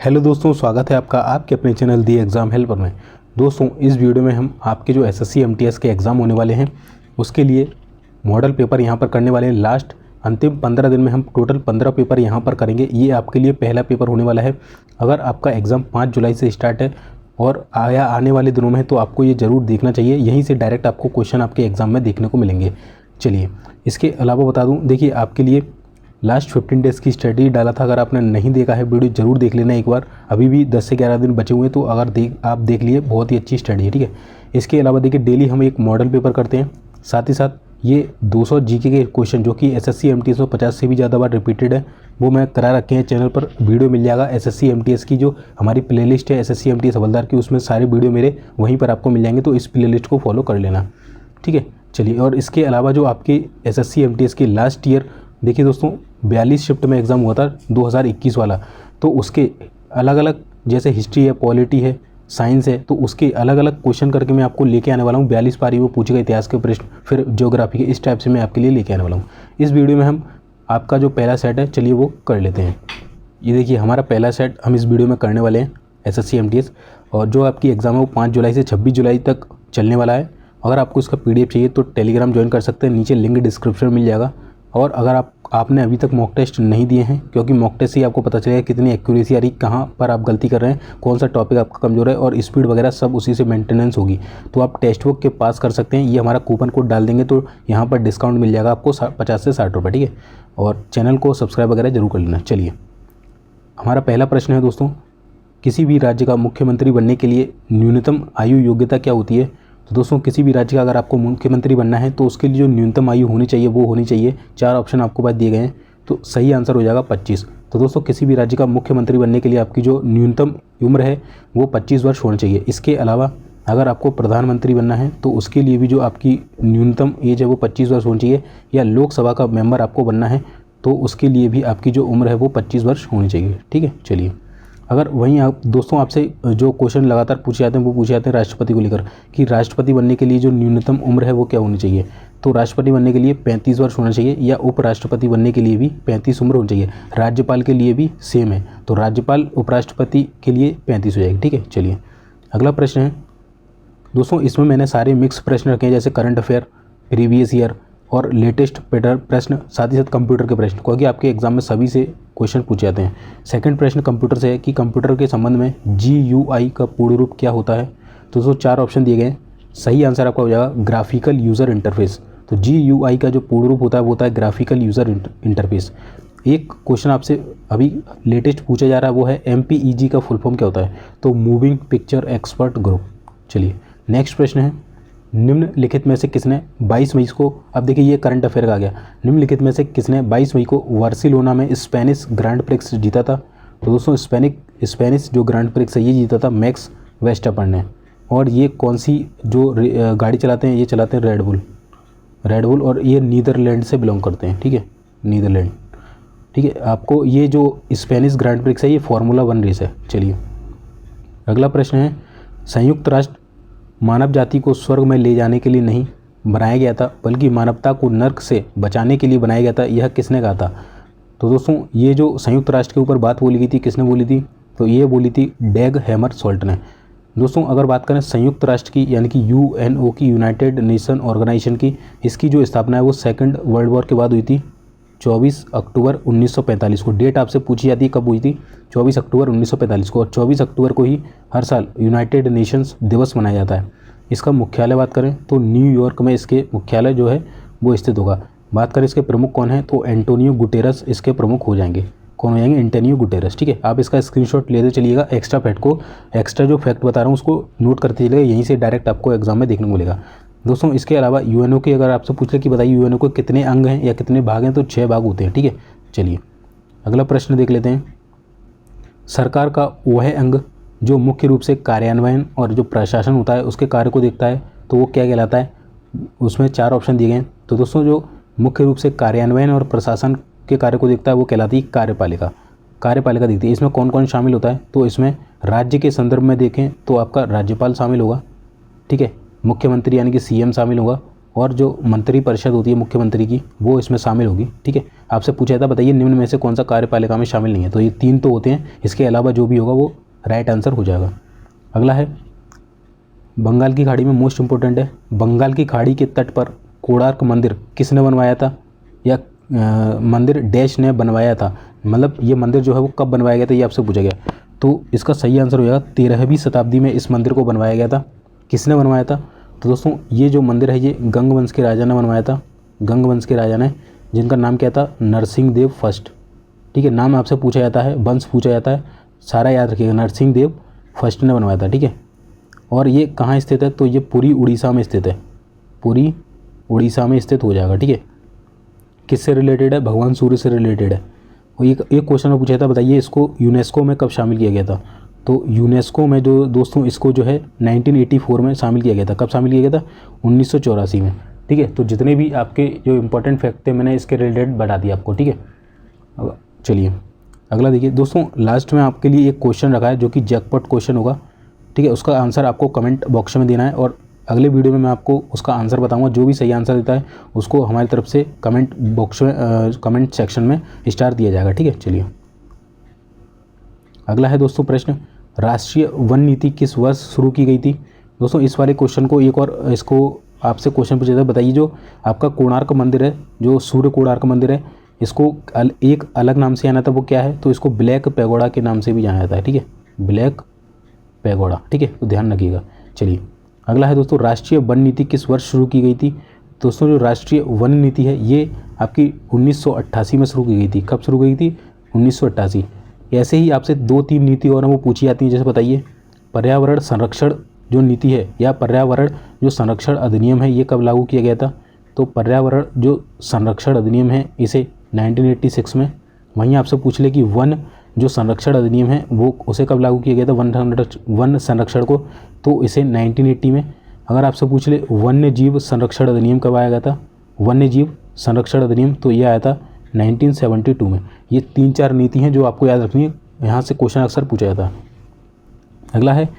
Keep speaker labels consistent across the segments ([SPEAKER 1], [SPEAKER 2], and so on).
[SPEAKER 1] Hello दोस्तों, स्वागत है आपका आपके अपने चैनल दी एग्ज़ाम हेल्पर में। दोस्तों, इस वीडियो में हम आपके जो एसएससी एमटीएस के एग्ज़ाम होने वाले हैं उसके लिए मॉडल पेपर यहां पर करने वाले हैं। लास्ट अंतिम 15 दिन में हम टोटल 15 पेपर यहां पर करेंगे। ये आपके लिए पहला पेपर होने वाला है। अगर आपका एग्ज़ाम 5 जुलाई से स्टार्ट है और आने वाले दिनों में है तो आपको ये ज़रूर देखना चाहिए। यहीं से डायरेक्ट आपको क्वेश्चन आपके एग्ज़ाम में देखने को मिलेंगे। चलिए, इसके अलावा बता दूँ, देखिए आपके लिए लास्ट 15 डेज़ की स्टडी डाला था। अगर आपने नहीं देखा है वीडियो ज़रूर देख लेना एक बार। अभी भी 10 से 11 दिन बचे हुए हैं, तो अगर आप देख लिए, बहुत ही अच्छी स्टडी है, ठीक है। इसके अलावा देखिए डेली हम एक मॉडल पेपर करते हैं, साथ ही साथ ये 200 जीके के क्वेश्चन जो कि एसएससी एमटीएस में 50 से भी ज़्यादा बार रिपीटेड है, वो मैं करा रखे हैं। चैनल पर वीडियो मिल जाएगा एसएससी एमटीएस की, जो हमारी प्लेलिस्ट है एसएससी एमटीएस हवलदार की, उसमें सारे वीडियो मेरे वहीं पर आपको मिल जाएंगे, तो इस प्लेलिस्ट को फॉलो कर लेना, ठीक है। चलिए, और इसके अलावा जो आपकी एसएससी एमटीएस की लास्ट ईयर, देखिए दोस्तों 42 शिफ्ट में एग्ज़ाम हुआ था 2021 वाला, तो उसके अलग अलग, जैसे हिस्ट्री है, पॉलिटी है, साइंस है, तो उसके अलग अलग क्वेश्चन करके मैं आपको लेके आने वाला हूँ। 42 पारी वो पूछेगा, इतिहास के प्रश्न, फिर ज्योग्राफी के, इस टाइप से मैं आपके लिए लेके आने वाला हूँ। इस वीडियो में हम आपका जो पहला सेट है, चलिए वो कर लेते हैं। ये देखिए हमारा पहला सेट हम इस वीडियो में करने वाले हैं एसएससी एमटीएस, और जो आपकी एग्ज़ाम है वो 5 जुलाई से 26 जुलाई तक चलने वाला है। अगर आपको इसका पीडीएफ चाहिए तो टेलीग्राम ज्वाइन कर सकते हैं, नीचे लिंक डिस्क्रिप्शन में मिल जाएगा। और अगर आपने अभी तक मॉक टेस्ट नहीं दिए हैं, क्योंकि मॉक टेस्ट से ही आपको पता चलेगा कितनी एक्यूरेसी आ रही, कहाँ पर आप गलती कर रहे हैं, कौन सा टॉपिक आपका कमज़ोर है, और स्पीड वगैरह सब उसी से मेंटेनेंस होगी, तो आप टेस्ट बुक के पास कर सकते हैं। ये हमारा कूपन कोड डाल देंगे तो यहाँ पर डिस्काउंट मिल जाएगा आपको 50 से 60 रुपये, ठीक है। और चैनल को सब्सक्राइब वगैरह जरूर कर लेना। चलिए, हमारा पहला प्रश्न है दोस्तों, किसी भी राज्य का मुख्यमंत्री बनने के लिए न्यूनतम आयु योग्यता क्या होती है? तो दोस्तों, किसी भी राज्य का अगर आपको मुख्यमंत्री बनना है तो उसके लिए जो न्यूनतम आयु होनी चाहिए वो होनी चाहिए, 4 ऑप्शन आपको पास दिए गए हैं, तो सही आंसर हो जाएगा 25। तो दोस्तों, किसी भी राज्य का मुख्यमंत्री बनने के लिए आपकी जो न्यूनतम उम्र है वो 25 वर्ष होनी चाहिए। इसके अलावा अगर आपको प्रधानमंत्री बनना है तो उसके लिए भी जो आपकी न्यूनतम एज है वो 25 वर्ष होनी चाहिए, या लोकसभा का मेंबर आपको बनना है तो उसके लिए भी आपकी जो उम्र है वो 25 वर्ष होनी चाहिए, ठीक है। चलिए, अगर वहीं आप दोस्तों आपसे जो क्वेश्चन लगातार पूछे जाते हैं वो पूछे जाते हैं राष्ट्रपति को लेकर, कि राष्ट्रपति बनने के लिए जो न्यूनतम उम्र है वो क्या होनी चाहिए। तो राष्ट्रपति बनने के लिए 35 वर्ष होना चाहिए, या उपराष्ट्रपति बनने के लिए भी 35 उम्र होनी चाहिए। राज्यपाल के लिए भी सेम है, तो राज्यपाल उपराष्ट्रपति के लिए 35 हो जाएगी, ठीक है। चलिए, अगला प्रश्न है दोस्तों, इसमें मैंने सारे मिक्स प्रश्न रखे हैं, जैसे करंट अफेयर, प्रीवियस ईयर और लेटेस्ट प्रश्न, साथ ही साथ कंप्यूटर के प्रश्न, क्योंकि आपके एग्जाम में सभी से क्वेश्चन पूछे जाते हैं। सेकंड प्रश्न कंप्यूटर से है कि कंप्यूटर के संबंध में GUI का पूर्ण रूप क्या होता है? तो दोस्तों 4 ऑप्शन दिए गए हैं, सही आंसर आपका हो जाएगा ग्राफिकल यूज़र इंटरफेस। तो GUI का जो पूर्ण रूप होता है वो होता है ग्राफिकल यूज़र इंटरफेस। एक क्वेश्चन आपसे अभी लेटेस्ट पूछा जा रहा है, वो है MPEG का फुल फॉर्म क्या होता है? तो मूविंग पिक्चर एक्सपर्ट ग्रुप। चलिए, नेक्स्ट प्रश्न है, निम्नलिखित में से किसने 22 मई को, अब देखिए ये करंट अफेयर का आ गया, निम्नलिखित में से किसने 22 मई को बार्सिलोना में स्पेनिश ग्रैंड प्रिक्स जीता था? तो दोस्तों स्पेनिश जो ग्रैंड प्रिक्स है ये जीता था मैक्स वेस्टरपेन ने। और ये कौन सी जो गाड़ी चलाते हैं, ये चलाते हैं रेडबुल, और ये नीदरलैंड से बिलोंग करते हैं, ठीक है, नीदरलैंड, ठीक है। आपको ये जो स्पेनिश ग्रैंड प्रिक्स है ये फार्मूला 1 रेस है। चलिए, अगला प्रश्न है, संयुक्त राष्ट्र मानव जाति को स्वर्ग में ले जाने के लिए नहीं बनाया गया था, बल्कि मानवता को नर्क से बचाने के लिए बनाया गया था, यह किसने कहा था? तो दोस्तों, ये जो संयुक्त राष्ट्र के ऊपर बात बोली गई थी, किसने बोली थी? तो ये बोली थी डैग हैमरशोल्ट ने। दोस्तों, अगर बात करें संयुक्त राष्ट्र की, यानी कि UNO की, यूनाइटेड नेशन ऑर्गेनाइजेशन की, इसकी जो स्थापना है वो सेकेंड वर्ल्ड वॉर के बाद हुई थी, 24 अक्टूबर 1945 को। डेट आपसे पूछी जाती है कब हुई थी? 24 अक्टूबर 1945 को। और 24 अक्टूबर को ही हर साल यूनाइटेड नेशंस दिवस मनाया जाता है। इसका मुख्यालय बात करें तो न्यूयॉर्क में इसके मुख्यालय जो है वो स्थित होगा। बात करें इसके प्रमुख कौन है, तो एंटोनियो गुटेरस इसके प्रमुख हो जाएंगे। कौन हो जाएंगे? एंटोनियो गुटेरस, ठीक है। आप इसका स्क्रीनशॉट लेते चलिएगा, एक्स्ट्रा जो फैक्ट बता रहा हूँ उसको नोट करते चलिएगा, यहीं से डायरेक्ट आपको एग्जाम में देखने को मिलेगा। दोस्तों, इसके अलावा UNO के अगर आपसे पूछ ले कि बताइए UNO को कितने अंग हैं या कितने भाग हैं, तो 6 भाग होते हैं, ठीक है। चलिए, अगला प्रश्न देख लेते हैं, सरकार का वह अंग जो मुख्य रूप से कार्यान्वयन और जो प्रशासन होता है उसके कार्य को देखता है, तो वो क्या कहलाता है? उसमें 4 ऑप्शन दिए गए हैं। तो दोस्तों, जो मुख्य रूप से कार्यान्वयन और प्रशासन के कार्य को देखता है वो कहलाती है कार्यपालिका देखती है। इसमें कौन कौन शामिल होता है? तो इसमें राज्य के संदर्भ में देखें तो आपका राज्यपाल शामिल होगा, ठीक है, मुख्यमंत्री यानी कि CM शामिल होगा, और जो मंत्री परिषद होती है मुख्यमंत्री की वो इसमें शामिल होगी, ठीक है। आपसे पूछा था बताइए निम्न में से कौन सा कार्यपालिका में शामिल नहीं है, तो ये 3 तो होते हैं, इसके अलावा जो भी होगा वो राइट आंसर हो जाएगा। अगला है बंगाल की खाड़ी में, मोस्ट इंपॉर्टेंट है, बंगाल की खाड़ी के तट पर कोणार्क मंदिर किसने बनवाया था, या मंदिर डैश ने बनवाया था, मतलब ये मंदिर जो है वो कब बनवाया गया था, ये आपसे पूछा गया। तो इसका सही आंसर हो जाएगा 13वीं शताब्दी में इस मंदिर को बनवाया गया था। किसने बनवाया था, तो दोस्तों ये जो मंदिर है ये गंग वंश के राजा ने बनवाया था, गंग वंश के राजा ने, जिनका नाम क्या था, नरसिंह देव फर्स्ट। ठीक है, नाम आपसे पूछा जाता है, वंश पूछा जाता है, सारा याद रखिएगा, नरसिंह देव फर्स्ट ने बनवाया था। ठीक है, और ये कहाँ स्थित है, तो ये पुरी उड़ीसा में स्थित है, पुरी उड़ीसा में स्थित हो जाएगा। ठीक है, किससे रिलेटेड है, भगवान सूर्य से रिलेटेड है। और एक क्वेश्चन में पूछा था बताइए इसको यूनेस्को में कब शामिल किया गया था, तो यूनेस्को में जो दोस्तों इसको जो है 1984 में शामिल किया गया था। कब शामिल किया गया था, 1984 में। ठीक है, तो जितने भी आपके जो इंपॉर्टेंट फैक्ट थे मैंने इसके रिलेटेड बता दिया आपको। ठीक है, अब चलिए अगला देखिए दोस्तों, लास्ट में आपके लिए एक क्वेश्चन रखा है जो कि जैकपॉट क्वेश्चन होगा। ठीक है, उसका आंसर आपको कमेंट बॉक्स में देना है और अगले वीडियो में मैं आपको उसका आंसर बताऊंगा। जो भी सही आंसर देता है उसको हमारी तरफ से कमेंट बॉक्स में कमेंट सेक्शन में स्टार दिया जाएगा। ठीक है, चलिए अगला है दोस्तों प्रश्न, राष्ट्रीय वन नीति किस वर्ष शुरू की गई थी। दोस्तों इस वाले क्वेश्चन को एक और इसको आपसे क्वेश्चन पूछा था, बताइए जो आपका कोणार्क मंदिर है, जो सूर्य कोणार्क मंदिर है, इसको एक अलग नाम से जाना था, वो क्या है, तो इसको ब्लैक पैगोडा के नाम से भी जाना जाता है। ठीक है, ब्लैक पैगोडा। ठीक है, तो ध्यान रखिएगा। चलिए अगला है दोस्तों, राष्ट्रीय वन नीति किस वर्ष शुरू की गई थी। दोस्तों जो राष्ट्रीय वन नीति है ये आपकी 1988 में शुरू की गई थी। कब शुरू की गई थी, 1988। ऐसे ही आपसे 2-3 नीति और वो पूछी जाती हैं, जैसे बताइए पर्यावरण संरक्षण जो नीति है या पर्यावरण जो संरक्षण अधिनियम है ये कब लागू किया गया था, तो पर्यावरण जो संरक्षण अधिनियम है इसे 1986 में। वहीं आपसे पूछ ले कि वन जो संरक्षण अधिनियम है वो उसे कब लागू किया गया था, वन संरक्षण को, तो इसे 1980 में। अगर आपसे पूछ ले वन्य जीव संरक्षण अधिनियम कब आया गया था, वन्य जीव संरक्षण अधिनियम, तो ये आया था 1972 में। ये 3-4 नीति हैं जो आपको याद रखनी है, यहाँ से क्वेश्चन अक्सर पूछा जाता है। अगला है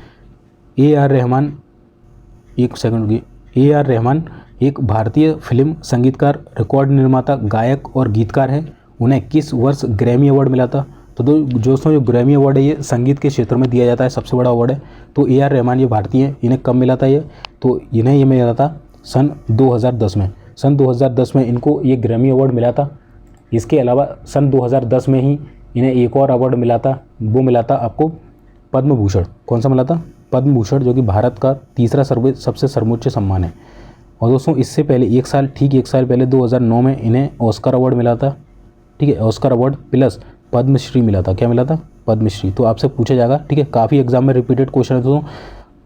[SPEAKER 1] A.R. रहमान, एक सेकंड रुकिए, A.R. रहमान एक भारतीय फिल्म संगीतकार, रिकॉर्ड निर्माता, गायक और गीतकार हैं। उन्हें किस वर्ष ग्रैमी अवार्ड मिला था, तो दोस्तों जो ग्रैमी अवार्ड है ये संगीत के क्षेत्र में दिया जाता है, सबसे बड़ा अवार्ड है। तो A.R. रहमान ये भारतीय हैं, इन्हें कब मिला था ये, तो इन्हें ये मिला था सन 2010 में। सन 2010 में इनको ये ग्रैमी अवार्ड मिला था। इसके अलावा सन 2010 में ही इन्हें एक और अवार्ड मिला था, वो मिला था आपको पद्म भूषण। कौन सा मिला था, पद्म भूषण, जो कि भारत का तीसरा सबसे सर्वोच्च सम्मान है। और दोस्तों इससे पहले ठीक एक साल पहले 2009 में इन्हें ऑस्कर अवार्ड मिला था। ठीक है, ऑस्कर अवार्ड प्लस पद्मश्री मिला था। क्या मिला था, पद्मश्री। तो आपसे पूछा जाएगा। ठीक है, काफ़ी एग्जाम में रिपीटेड क्वेश्चन है दोस्तों।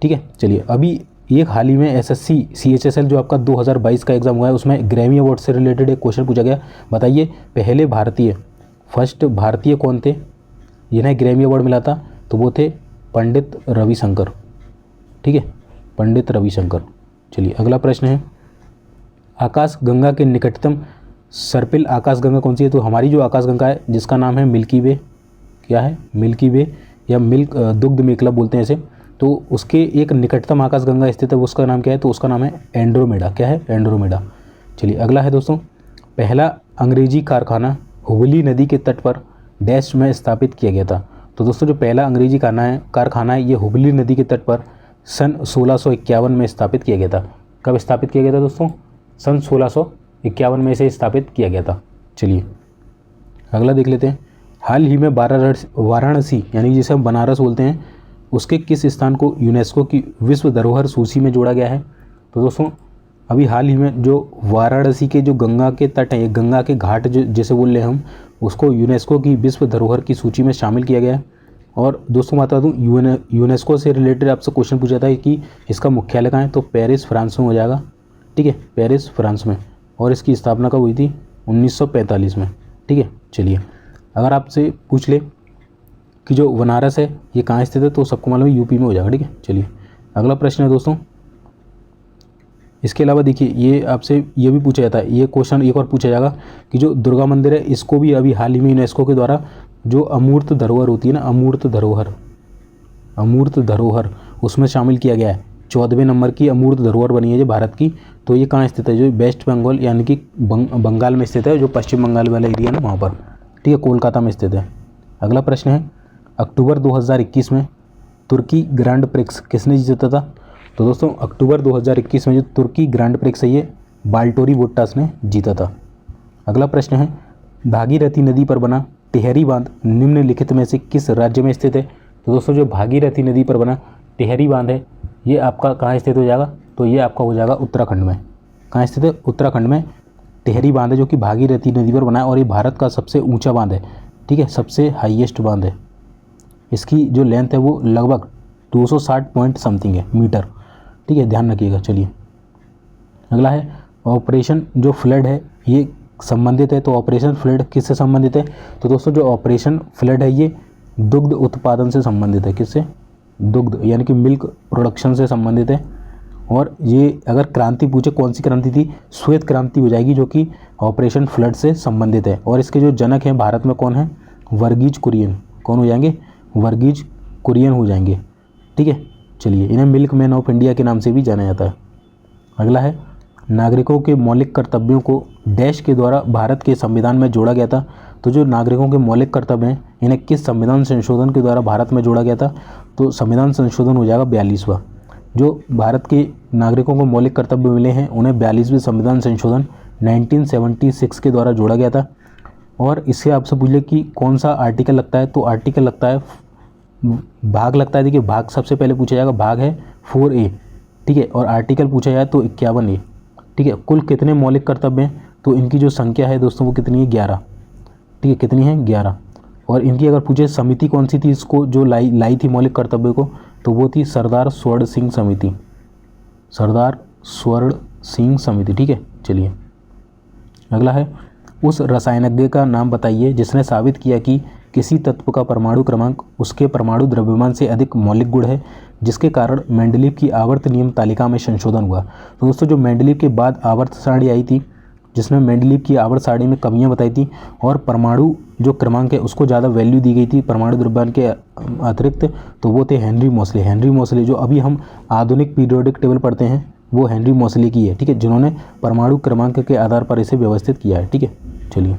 [SPEAKER 1] ठीक है, चलिए अभी एक हाल ही में SSC CHSL जो आपका 2022 का एग्जाम हुआ है उसमें ग्रैमी अवार्ड से रिलेटेड एक क्वेश्चन पूछा गया। बताइए पहले फर्स्ट भारतीय कौन थे जिन्हें ग्रैमी अवार्ड मिला था, तो वो थे पंडित रविशंकर। ठीक है, पंडित रविशंकर। चलिए अगला प्रश्न है, आकाशगंगा के निकटतम सर्पिल आकाशगंगा कौन सी है, तो हमारी जो आकाशगंगा है जिसका नाम है मिल्की वे, क्या है, मिल्की वे या दुग्ध मेखला बोलते हैं इसे, तो उसके एक निकटतम आकाशगंगा स्थित है, उसका नाम क्या है, तो उसका नाम है एंड्रोमेडा। क्या है, एंड्रोमेडा। चलिए अगला है दोस्तों, पहला अंग्रेजी कारखाना हुगली नदी के तट पर डैश में स्थापित किया गया था। तो दोस्तों जो पहला अंग्रेजी कारखाना है ये हुगली नदी के तट पर सन 1651 में स्थापित किया गया था। कब स्थापित किया गया था दोस्तों, सन 1651 में इसे स्थापित किया गया था। चलिए अगला देख लेते हैं, हाल ही में वाराणसी यानी जिसे हम बनारस बोलते हैं उसके किस स्थान को यूनेस्को की विश्व धरोहर सूची में जोड़ा गया है। तो दोस्तों अभी हाल ही में जो वाराणसी के जो गंगा के तट हैं, गंगा के घाट जो जैसे बोल रहे हैं हम, उसको यूनेस्को की विश्व धरोहर की सूची में शामिल किया गया है। और दोस्तों बता दूँ यूनेस्को से रिलेटेड आपसे क्वेश्चन पूछा था कि इसका मुख्यालय कहाँ है, तो पेरिस फ्रांस में हो जाएगा। ठीक है, पेरिस फ्रांस में। और इसकी स्थापना कब हुई थी, 1945 में। ठीक है, चलिए अगर आपसे पूछ ले कि जो बनारस है ये कहाँ स्थित है, तो सबको मालूम है यूपी में हो जाएगा। ठीक है, चलिए अगला प्रश्न है दोस्तों, इसके अलावा देखिए ये आपसे ये भी पूछा जाता है, ये क्वेश्चन एक और पूछा जाएगा कि जो दुर्गा मंदिर है इसको भी अभी हाल ही में यूनेस्को के द्वारा जो अमूर्त धरोहर होती है ना, अमूर्त धरोहर उसमें शामिल किया गया है। 14वें नंबर की अमूर्त धरोहर बनी है जो भारत की, तो ये कहाँ स्थित है, जो वेस्ट बंगाल यानी कि बंगाल में स्थित है, जो पश्चिम बंगाल वाला एरिया ना वहाँ पर, ठीक है, कोलकाता में स्थित है। अगला प्रश्न है, अक्टूबर 2021 में तुर्की ग्रैंड प्रिक्स किसने जीता था? तो दोस्तों अक्टूबर 2021 में जो तुर्की ग्रैंड प्रिक्स है ये बाल्टोरी बोट्टास ने जीता था। अगला प्रश्न है, भागीरथी नदी पर बना टिहरी बांध निम्नलिखित में से किस राज्य में स्थित है? तो दोस्तों जो भागीरथी नदी पर बना टिहरी बांध है ये आपका कहाँ स्थित हो जाएगा? तो ये आपका हो जाएगा उत्तराखंड में। कहाँ स्थित है? उत्तराखंड में टिहरी बांध है जो कि भागीरथी नदी पर बना है और ये भारत का सबसे ऊंचा बांध है, ठीक है, सबसे हाईएस्ट बांध है। इसकी जो लेंथ है वो लगभग 260 पॉइंट समथिंग है मीटर, ठीक है, ध्यान रखिएगा। चलिए अगला है, ऑपरेशन जो फ्लड है ये संबंधित है, तो ऑपरेशन फ्लड किससे संबंधित है? तो दोस्तों जो ऑपरेशन फ्लड है ये दुग्ध उत्पादन से संबंधित है। किससे? दुग्ध यानी कि मिल्क प्रोडक्शन से संबंधित है। और ये अगर क्रांति पूछे कौन सी क्रांति थी, श्वेत क्रांति हो जाएगी जो कि ऑपरेशन फ्लड से संबंधित है। और इसके जो जनक हैं भारत में कौन है? वर्गीज कुरियन। कौन हो जाएंगे? वर्गीज कुरियन हो जाएंगे, ठीक है। चलिए इन्हें मिल्क मैन ऑफ इंडिया के नाम से भी जाना जाता है। अगला है, नागरिकों के मौलिक कर्तव्यों को डैश के द्वारा भारत के संविधान में जोड़ा गया था। तो जो नागरिकों के मौलिक कर्तव्य हैं इन्हें किस संविधान संशोधन के द्वारा भारत में जोड़ा गया था? तो संविधान संशोधन हो जाएगा 42वां। जो भारत के नागरिकों को मौलिक कर्तव्य मिले हैं उन्हें 42वें संविधान संशोधन 1976 के द्वारा जोड़ा गया था। और इससे आपसे पूछ ले कि कौन सा आर्टिकल लगता है, तो आर्टिकल लगता है, भाग लगता है, देखिए भाग सबसे पहले पूछा जाएगा, भाग है 4A, ठीक है, और आर्टिकल पूछा जाए तो 51A, ठीक है। कुल कितने मौलिक कर्तव्य हैं? तो इनकी जो संख्या है दोस्तों वो कितनी है? 11, ठीक है, कितनी है? 11। और इनकी अगर पूछे समिति कौन सी थी इसको जो लाई थी मौलिक कर्तव्य को, तो वो थी सरदार स्वर्ण सिंह समिति, सरदार स्वर्ण सिंह समिति, ठीक है। चलिए अगला है, उस रसायनज्ञ का नाम बताइए जिसने साबित किया कि किसी तत्व का परमाणु क्रमांक उसके परमाणु द्रव्यमान से अधिक मौलिक गुण है, जिसके कारण मेंडलीव की आवर्त नियम तालिका में संशोधन हुआ। तो दोस्तों जो मेंडलीव के बाद आवर्त सारणी आई थी जिसमें मेंडलीव की आवर्त सारणी में कमियां बताई थी और परमाणु जो क्रमांक है उसको ज़्यादा वैल्यू दी गई थी परमाणु द्रव्यमान के अतिरिक्त, तो वो थे हेनरी मोसले। हेनरी मोसले जो अभी हम आधुनिक पीरियोडिक टेबल पढ़ते हैं वो हेनरी मोसले की है, ठीक है, जिन्होंने परमाणु क्रमांक के आधार पर इसे व्यवस्थित किया है, ठीक है। चलिए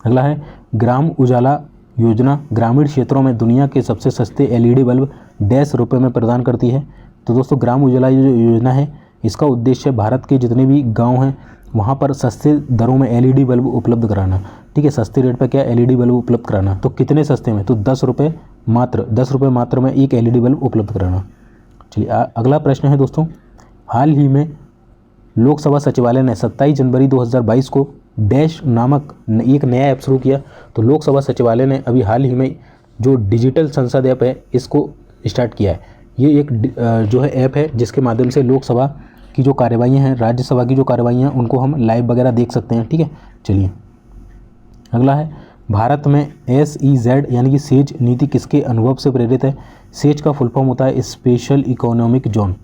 [SPEAKER 1] अगला है, ग्राम उजाला योजना ग्रामीण क्षेत्रों में दुनिया के सबसे सस्ते LED बल्ब डैश रुपये में प्रदान करती है। तो दोस्तों ग्राम उजाला जो योजना है इसका उद्देश्य भारत के जितने भी गांव हैं वहाँ पर सस्ते दरों में LED बल्ब उपलब्ध कराना, ठीक है, सस्ते रेट पर क्या LED बल्ब उपलब्ध कराना। तो कितने सस्ते में? तो 10 रुपये मात्र में एक LED बल्ब उपलब्ध कराना। चलिए अगला प्रश्न है दोस्तों, हाल ही में लोकसभा सचिवालय ने 27 जनवरी 2022 को डैश नामक एक नया ऐप शुरू किया। तो लोकसभा सचिवालय ने अभी हाल ही में जो डिजिटल संसद ऐप है इसको स्टार्ट किया है। ये एक जो है ऐप है जिसके माध्यम से लोकसभा की जो कार्यवाहियाँ हैं, राज्यसभा की जो कार्यवाहियाँ हैं उनको हम लाइव वगैरह देख सकते हैं, ठीक है। चलिए अगला है, भारत में SEZ यानी कि सेज नीति किसके अनुभव से प्रेरित है? सेज का फुल फॉर्म होता है special economic zone,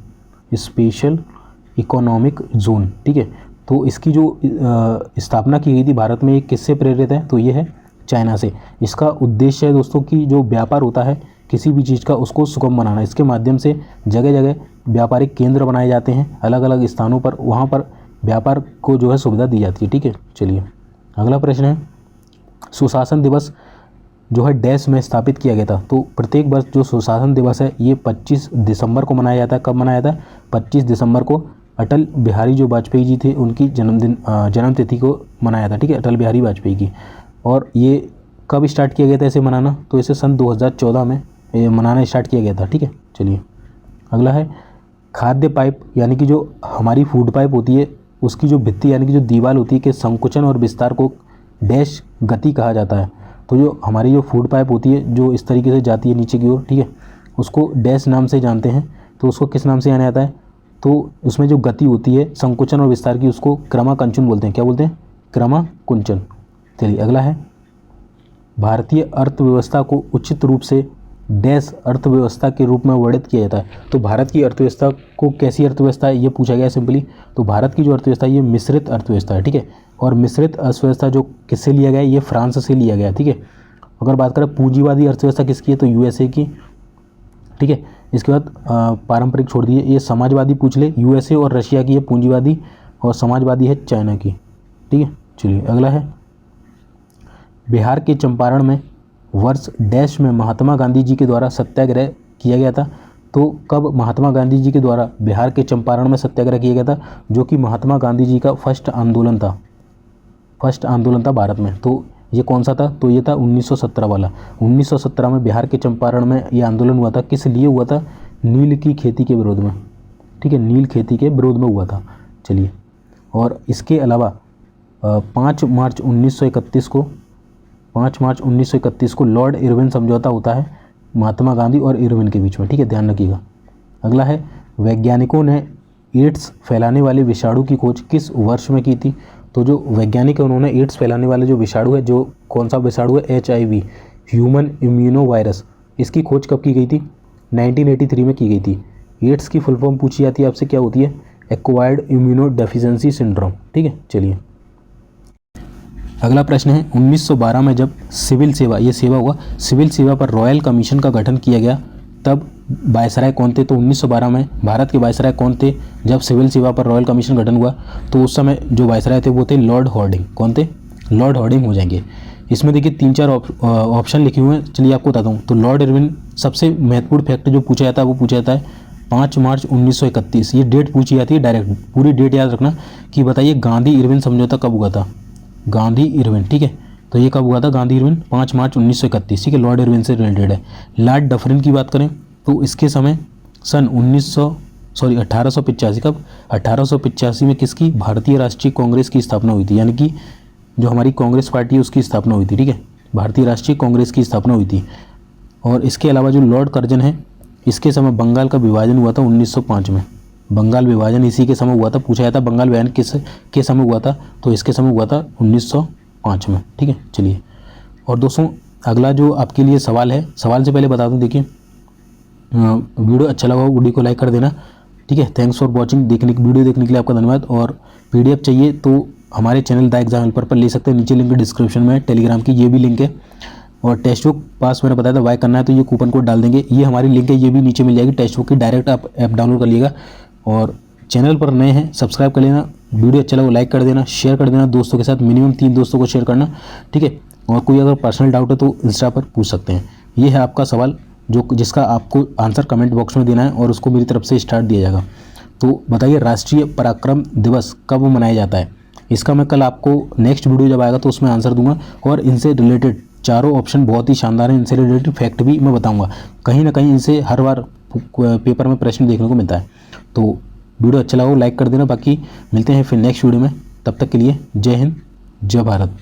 [SPEAKER 1] special economic zone, ठीक है। तो इसकी जो स्थापना की गई थी भारत में, ये किससे प्रेरित है? तो ये है चाइना से। इसका उद्देश्य है दोस्तों कि जो व्यापार होता है किसी भी चीज़ का उसको सुगम बनाना। इसके माध्यम से जगह जगह व्यापारिक केंद्र बनाए जाते हैं अलग अलग स्थानों पर, वहाँ पर व्यापार को जो है सुविधा दी जाती है, ठीक है। चलिए अगला प्रश्न है, सुशासन दिवस जो है डैश में स्थापित किया गया था। तो प्रत्येक वर्ष जो सुशासन दिवस है ये 25 दिसंबर को मनाया जाता है। कब मनाया जाता है? 25 दिसंबर को अटल बिहारी जो वाजपेयी जी थे उनकी जन्मतिथि को मनाया था, ठीक है, अटल बिहारी वाजपेयी की। और ये कब स्टार्ट किया गया था इसे मनाना? तो इसे सन 2014 में मनाना स्टार्ट किया गया था, ठीक है। चलिए अगला है, खाद्य पाइप यानी कि जो हमारी फूड पाइप होती है उसकी जो भित्ति यानी कि जो दीवार होती है कि संकुचन और विस्तार को डैश गति कहा जाता है। तो जो हमारी जो फूड पाइप होती है जो इस तरीके से जाती है नीचे की ओर, ठीक है, उसको डैश नाम से जानते हैं। तो उसको किस नाम से जाना जाता है? तो उसमें जो गति होती है संकुचन और विस्तार की उसको क्रमाकुंचन बोलते हैं। क्या बोलते हैं? क्रमाकुंचन। चलिए अगला है, भारतीय अर्थव्यवस्था को उचित रूप से डैश अर्थव्यवस्था के रूप में वर्णित किया जाता है। तो भारत की अर्थव्यवस्था को कैसी अर्थव्यवस्था है ये पूछा गया सिंपली। तो भारत की जो अर्थव्यवस्था है ये मिश्रित अर्थव्यवस्था है, ठीक है। और मिश्रित अर्थव्यवस्था जो किससे लिया गया है? ये फ्रांस से लिया गया है, ठीक है। अगर बात करें पूंजीवादी अर्थव्यवस्था किसकी है? तो USA की, ठीक है। इसके बाद पारंपरिक छोड़ दिए, ये समाजवादी पूछ ले, यूएसए और रशिया की है पूंजीवादी, और समाजवादी है चाइना की। ठीक है, चलिए अगला है, बिहार के चंपारण में वर्ष डैश में महात्मा गांधी जी के द्वारा सत्याग्रह किया गया था। तो कब महात्मा गांधी जी के द्वारा बिहार के चंपारण में सत्याग्रह किया गया था, जो कि महात्मा गांधी जी का फर्स्ट आंदोलन था भारत में। तो ये कौन सा था, तो ये था 1917 वाला। 1917 में बिहार के चंपारण में ये आंदोलन हुआ था। किस लिए हुआ था, नील की खेती के विरोध में। ठीक है, नील खेती के विरोध में हुआ था। चलिए, और इसके अलावा 5 मार्च 1931 को लॉर्ड इरविन समझौता होता है महात्मा गांधी और इरविन के बीच में। ठीक है, ध्यान रखिएगा। अगला है, वैज्ञानिकों ने एड्स फैलाने वाले विषाणु की खोज किस वर्ष में की थी। तो जो वैज्ञानिक है उन्होंने एड्स फैलाने वाले जो विषाणु है, जो कौन सा विषाणु है, HIV ह्यूमन इम्यूनो वायरस, इसकी खोज कब की गई थी, 1983 में की गई थी। एड्स की फुल फॉर्म पूछी जाती है आपसे, क्या होती है, एक्वायर्ड इम्यूनो डेफिशिएंसी सिंड्रोम। ठीक है, चलिए अगला प्रश्न है, 1912 में जब सिविल सेवा, ये सेवा हुआ, सिविल सेवा पर रॉयल कमीशन का गठन किया गया, तब वायसराय कौन थे। तो 1912 में भारत के वायसराय कौन थे जब सिविल सेवा पर रॉयल कमीशन गठन हुआ, तो उस समय जो वायसराय थे वो थे लॉर्ड हॉर्डिंग। कौन थे, लॉर्ड हॉर्डिंग हो जाएंगे। इसमें देखिए 3-4 ऑप्शन लिखे हुए हैं, चलिए आपको बताता हूँ। तो लॉर्ड इरविन, सबसे महत्वपूर्ण फैक्ट जो पूछा जाता है वो पूछा जाता है 5 मार्च 1931, ये डेट पूछी जाती है डायरेक्ट, पूरी डेट याद रखना कि बताइए गांधी इरविन समझौता कब हुआ था, गांधी इरविन। ठीक है, तो ये कब हुआ था, गांधी इरविन 5 मार्च 1931। ठीक है, लॉर्ड इरविन से रिलेटेड है। लॉर्ड डफरिन की बात करें तो इसके समय सन 1885, कब, 1885 में किसकी, भारतीय राष्ट्रीय कांग्रेस की स्थापना हुई थी, यानी कि जो हमारी कांग्रेस पार्टी है उसकी स्थापना हुई थी। ठीक है, भारतीय राष्ट्रीय कांग्रेस की स्थापना हुई थी। और इसके अलावा जो लॉर्ड कर्जन है, इसके समय बंगाल का विभाजन हुआ था 1905 में, बंगाल विभाजन इसी के समय हुआ था। पूछा जाता बंगाल विभाजन किस के समय हुआ था, तो इसके समय हुआ था 1905 में। ठीक है, चलिए, और दोस्तों अगला जो आपके लिए सवाल है, सवाल से पहले बता दूं, देखिए वीडियो अच्छा लगा हो वीडियो को लाइक कर देना। ठीक है, थैंक्स फॉर वॉचिंग, वीडियो देखने के लिए आपका धन्यवाद। और PDF चाहिए तो हमारे चैनल द एग्जाम हेल्पर पर ले सकते हैं, नीचे लिंक डिस्क्रिप्शन में, टेलीग्राम की ये भी लिंक है। और टेक्स्ट बुक पास मैंने बताया था वाई करना है तो ये कूपन कोड डाल देंगे, ये हमारी लिंक है, ये भी नीचे मिल जाएगी टेक्स्ट बुक की, डायरेक्ट आप ऐप डाउनलोड कर लीजिएगा। और चैनल पर नए हैं सब्सक्राइब कर लेना, वीडियो अच्छा लगा लाइक कर देना, शेयर कर देना दोस्तों के साथ, मिनिमम 3 दोस्तों को शेयर करना। ठीक है, और कोई अगर पर्सनल डाउट है तो इंस्टा पर पूछ सकते हैं। ये है आपका सवाल जिसका आपको आंसर कमेंट बॉक्स में देना है और उसको मेरी तरफ से स्टार्ट दिया जाएगा। तो बताइए राष्ट्रीय पराक्रम दिवस कब मनाया जाता है, इसका मैं कल आपको नेक्स्ट वीडियो जब आएगा तो उसमें आंसर दूंगा। और इनसे रिलेटेड चारों ऑप्शन बहुत ही शानदार हैं, इनसे रिलेटेड फैक्ट भी मैं बताऊंगा। कहीं ना कहीं इनसे हर बार पेपर में प्रश्न देखने को मिलता है। तो वीडियो अच्छा लगा लाइक कर देना, बाकी मिलते हैं फिर नेक्स्ट वीडियो में, तब तक के लिए जय हिंद जय भारत।